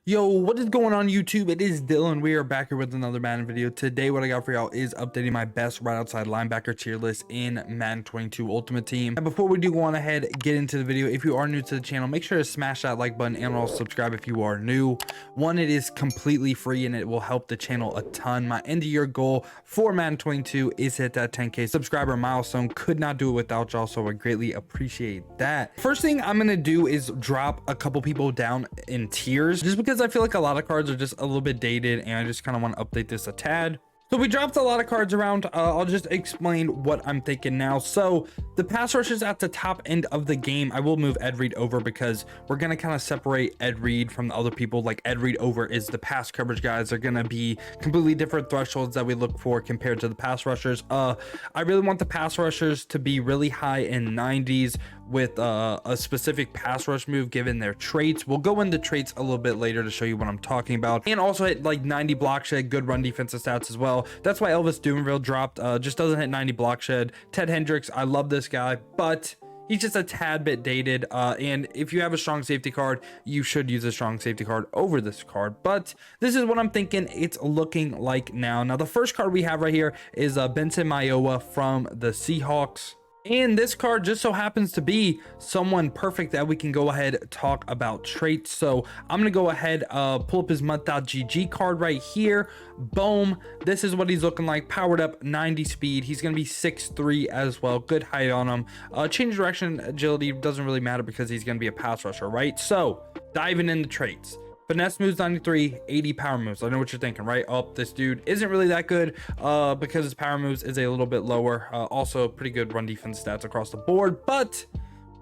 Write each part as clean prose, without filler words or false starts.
Yo, what is going on YouTube? It is Dylan. We are back here with another Madden video. Today what I got for y'all is updating my best right outside linebacker tier list in Madden 22 Ultimate Team. And before we do go on ahead, get into the video. If you are new to the channel, make sure to smash that like button and also subscribe if you are new. One, it is completely free and it will help the channel a ton. My end of year goal for Madden 22 is to hit that 10k subscriber milestone. Could not do it without y'all, so I greatly appreciate that. First thing I'm gonna do is drop a couple people down in tiers, just because I feel like a lot of cards are just a little bit dated and I just kind of want to update this a tad. So we dropped a lot of cards around. I'll just explain what I'm thinking now. So the pass rushers at the top end of the game, I will move Ed Reed over because we're going to kind of separate Ed Reed from the other people. Like Ed Reed over is the pass coverage guys. They're going to be completely different thresholds that we look for compared to the pass rushers. I really want the pass rushers to be really high in 90s with a specific pass rush move given their traits. We'll go into traits a little bit later to show you what I'm talking about, and also hit like 90 block shed, good run defensive stats as well. That's why Elvis Dumervil dropped, just doesn't hit 90 block shed. Ted Hendricks, I love this guy, but he's just a tad bit dated, and if you have a strong safety card, you should use a strong safety card over this card. But this is what I'm thinking it's looking like now. Now the first card we have right here is Benson Mayowa from the Seahawks. And this card just so happens to be someone perfect that we can go ahead and talk about traits. So I'm going to go ahead, pull up his month.gg card right here. Boom. This is what he's looking like. Powered up 90 speed. He's going to be 6'3" as well. Good height on him. Change direction, agility doesn't really matter because he's going to be a pass rusher, right? So diving into traits. Finesse moves 93, 80 power moves. I know what you're thinking, right? Oh, this dude isn't really that good because his power moves is a little bit lower. Also pretty good run defense stats across the board. But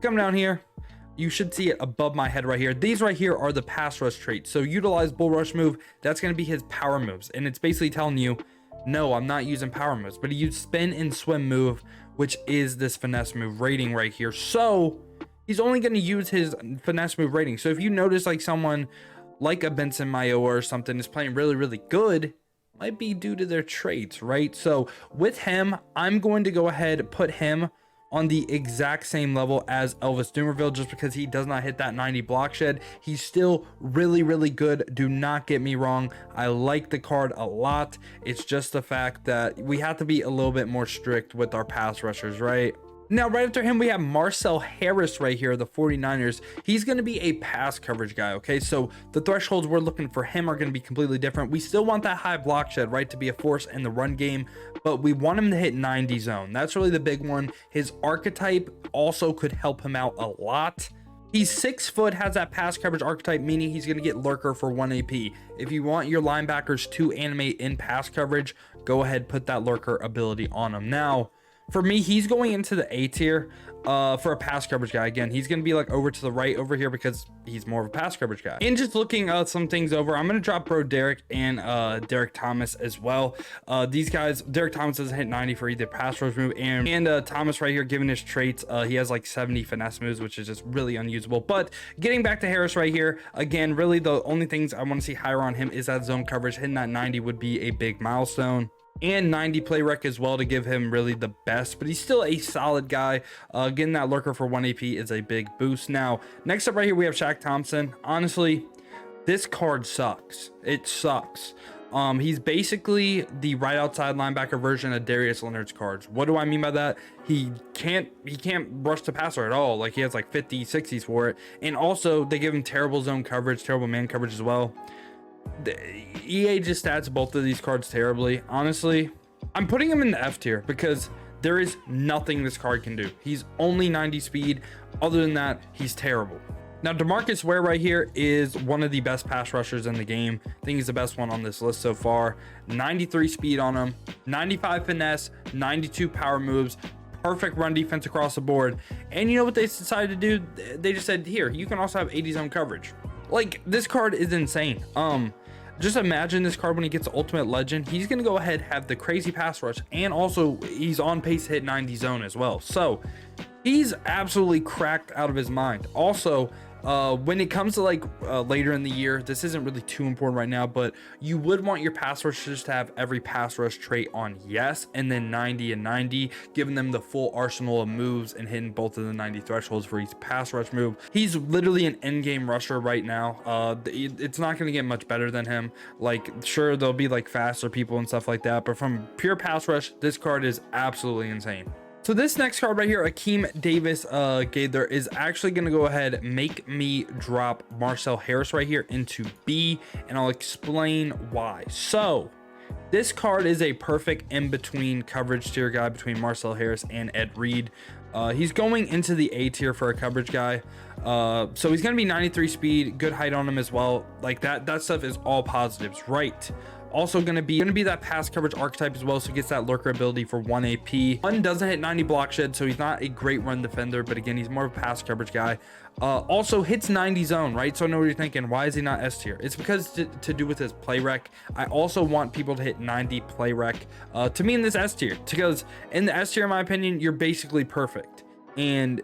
come down here, you should see it above my head right here. These right here are the pass rush traits. So utilize bull rush move. That's going to be his power moves. And it's basically telling you, no, I'm not using power moves, but he used spin and swim move, which is this finesse move rating right here. So he's only going to use his finesse move rating. So if you notice like someone like a Benson Mayowa or something is playing really good, might be due to their traits, right? So with him, I'm going to go ahead and put him on the exact same level as Elvis Dumervil, just because he does not hit that 90 block shed. He's still really good. Do not get me wrong, I like the card a lot. It's just the fact that we have to be a little bit more strict with our pass rushers, right? Now, right after him, we have Marcel Harris right here, the 49ers. He's going to be a pass coverage guy, okay? So the thresholds we're looking for him are going to be completely different. We still want that high block shed, right, to be a force in the run game, but we want him to hit 90 zone. That's really the big one. His archetype also could help him out a lot. He's 6 foot, has that pass coverage archetype, meaning he's going to get lurker for 1 AP. If you want your linebackers to animate in pass coverage, go ahead, put that lurker ability on him. Now, for me, he's going into the A tier for a pass coverage guy. Again, he's going to be like over to the right over here because he's more of a pass coverage guy. And just looking some things over, I'm going to drop bro Derrick and Derek Thomas as well. These guys, Derek Thomas doesn't hit 90 for either pass rush move, and Thomas right here, given his traits, he has like 70 finesse moves, which is just really unusable. But getting back to Harris right here, again, really the only things I want to see higher on him is that zone coverage. Hitting that 90 would be a big milestone, and 90 play rec as well to give him really the best, but he's still a solid guy. Getting that lurker for 1 AP is a big boost. Now, next up right here, we have Shaq Thompson. Honestly, this card sucks. It sucks. He's basically the right outside linebacker version of Darius Leonard's cards. What do I mean by that? He can't rush the passer at all. Like, he has like 50, 60s for it. And also, they give him terrible zone coverage, terrible man coverage as well. The EA just stats both of these cards terribly. Honestly, I'm putting him in the F tier because there is nothing this card can do. He's only 90 speed. Other than that, he's terrible. Now, Demarcus Ware right here is one of the best pass rushers in the game. I think he's the best one on this list so far. 93 speed on him, 95 finesse, 92 power moves, perfect run defense across the board. And you know what they decided to do? They just said, here, you can also have 80 zone coverage. Like, this card is insane. Just imagine this card when he gets Ultimate Legend. He's going to go ahead, have the crazy pass rush, and also he's on pace to hit 90 zone as well. So he's absolutely cracked out of his mind. Also, When it comes to like later in the year, this isn't really too important right now, but you would want your pass rushers to have every pass rush trait on yes, and then 90 and 90, giving them the full arsenal of moves and hitting both of the 90 thresholds for each pass rush move. He's literally an end game rusher right now. It's not going to get much better than him. Like, sure, there'll be like faster people and stuff like that, but from pure pass rush, this card is absolutely insane. So this next card right here, Akeem Davis-Gaither, is actually going to go ahead make me drop Marcel Harris right here into B, and I'll explain why. So this card is a perfect in-between coverage tier guy between Marcel Harris and Ed Reed. He's going into the A tier for a coverage guy. So he's going to be 93 speed, good height on him as well. Like that stuff is all positives, right? Also going to be that pass coverage archetype as well, so he gets that lurker ability for 1 AP. One doesn't hit 90 block shed, so he's not a great run defender, but again, he's more of a pass coverage guy. Also hits 90 zone, right? So I know what you're thinking, why is he not S tier? It's because to do with his play rec. I also want people to hit 90 play rec to me in this S tier, because in the S tier, in my opinion, you're basically perfect, and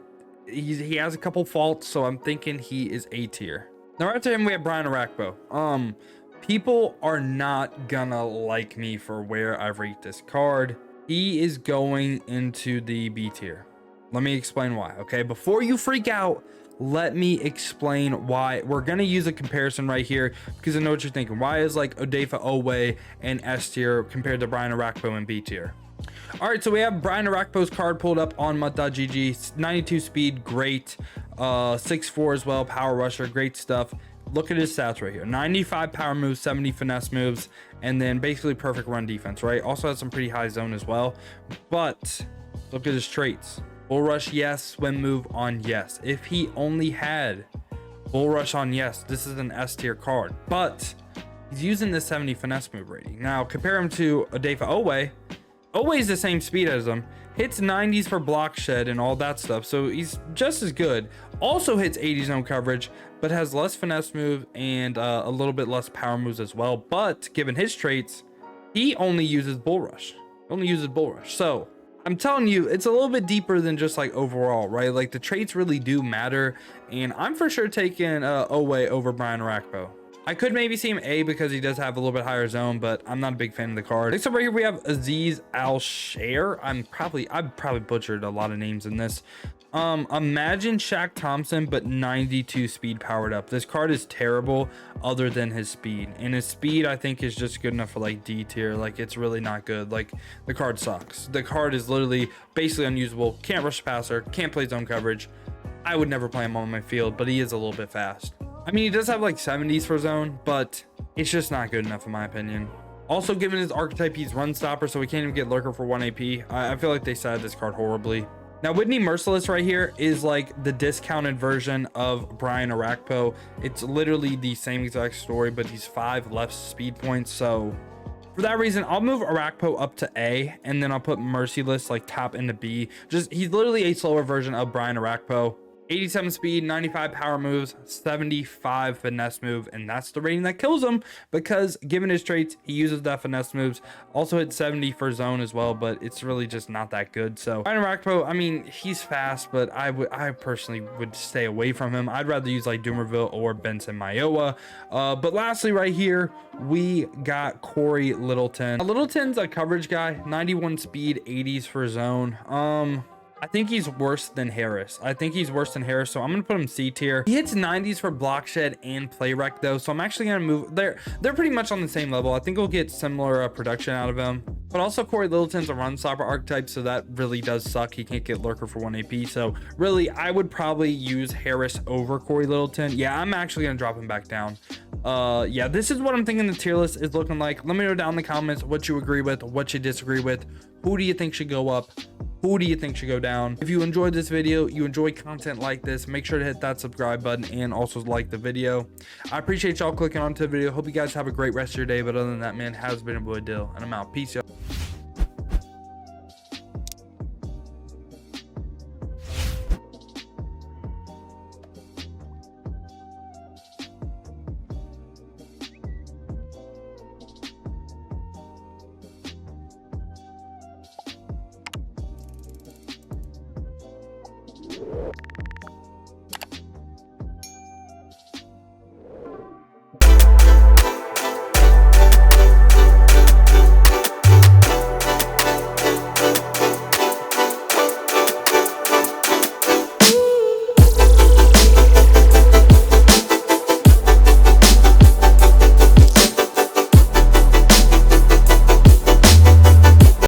he has a couple faults, so I'm thinking he is A tier. Now after him we have Brian Orakpo. People are not gonna like me for where I rate this card. He is going into the B tier. Let me explain why. Okay, before you freak out, let me explain why. We're gonna use a comparison right here, because I know what you're thinking. Why is like odafe, oweh and S tier compared to Brian Orakpo in B tier? All right, so we have Brian Orakpo's card pulled up on mutt.gg. 92 speed, great. 6'4" as well, power rusher, great stuff. Look at his stats right here: 95 power moves, 70 finesse moves, and then basically perfect run defense, right? Also has some pretty high zone as well. But look at his traits: bull rush, yes; swim move on yes. If he only had bull rush on yes, this is an S tier card. But he's using the 70 finesse move rating. Now compare him to odafe oweh. Oweh is the same speed as him, hits 90s for block shed and all that stuff, so he's just as good. Also hits 80 zone coverage, but has less finesse move and a little bit less power moves as well. But given his traits, he only uses bull rush. So I'm telling you, it's a little bit deeper than just like overall, right? Like the traits really do matter, and I'm for sure taking oweh over Brian Orakpo. I could maybe see him A because he does have a little bit higher zone, but I'm not a big fan of the card. Next up right here we have Azeez Al-Shaair. I've probably butchered a lot of names in this. Imagine Shaq Thompson but 92 speed powered up. This card is terrible other than his speed, and his speed I think is just good enough for like D tier. Like it's really not good. Like the card sucks. The card is literally basically unusable. Can't rush passer, can't play zone coverage. I would never play him on my field, but he is a little bit fast. I mean, he does have like 70s for zone, but it's just not good enough in my opinion. Also, given his archetype, he's run stopper, so he can't even get lurker for 1 AP. I feel like they sided this card horribly. Now, Whitney Mercilus right here is like the discounted version of Brian Orakpo. It's literally the same exact story, but he's 5 less speed points. So for that reason, I'll move Orakpo up to A, and then I'll put Mercilus like top into B. He's literally a slower version of Brian Orakpo. 87 speed, 95 power moves, 75 finesse move, and that's the rating that kills him, because given his traits, he uses that finesse moves. Also hit 70 for zone as well, but it's really just not that good. So Brian Orakpo, I mean, he's fast, but I personally would stay away from him. I'd rather use like Dumervil or Benson Mayowa. But lastly right here, we got Cory Littleton. Littleton's a coverage guy, 91 speed, 80s for zone. I think he's worse than Harris. So I'm gonna put him C tier. He hits 90s for block shed and play rec though, so I'm actually gonna move. They're pretty much on the same level. I think we'll get similar production out of him. But also Cory Littleton's a run stopper archetype, so that really does suck. He can't get lurker for 1 AP. So really, I would probably use Harris over Cory Littleton. Yeah, I'm actually gonna drop him back down. Yeah, this is what I'm thinking the tier list is looking like. Let me know down in the comments what you agree with, what you disagree with. Who do you think should go up? Who do you think should go down? If you enjoyed this video, you enjoy content like this, make sure to hit that subscribe button and also like the video. I appreciate y'all clicking onto the video. Hope you guys have a great rest of your day. But other than that, man, has been a boy Dill, and I'm out. Peace, y'all.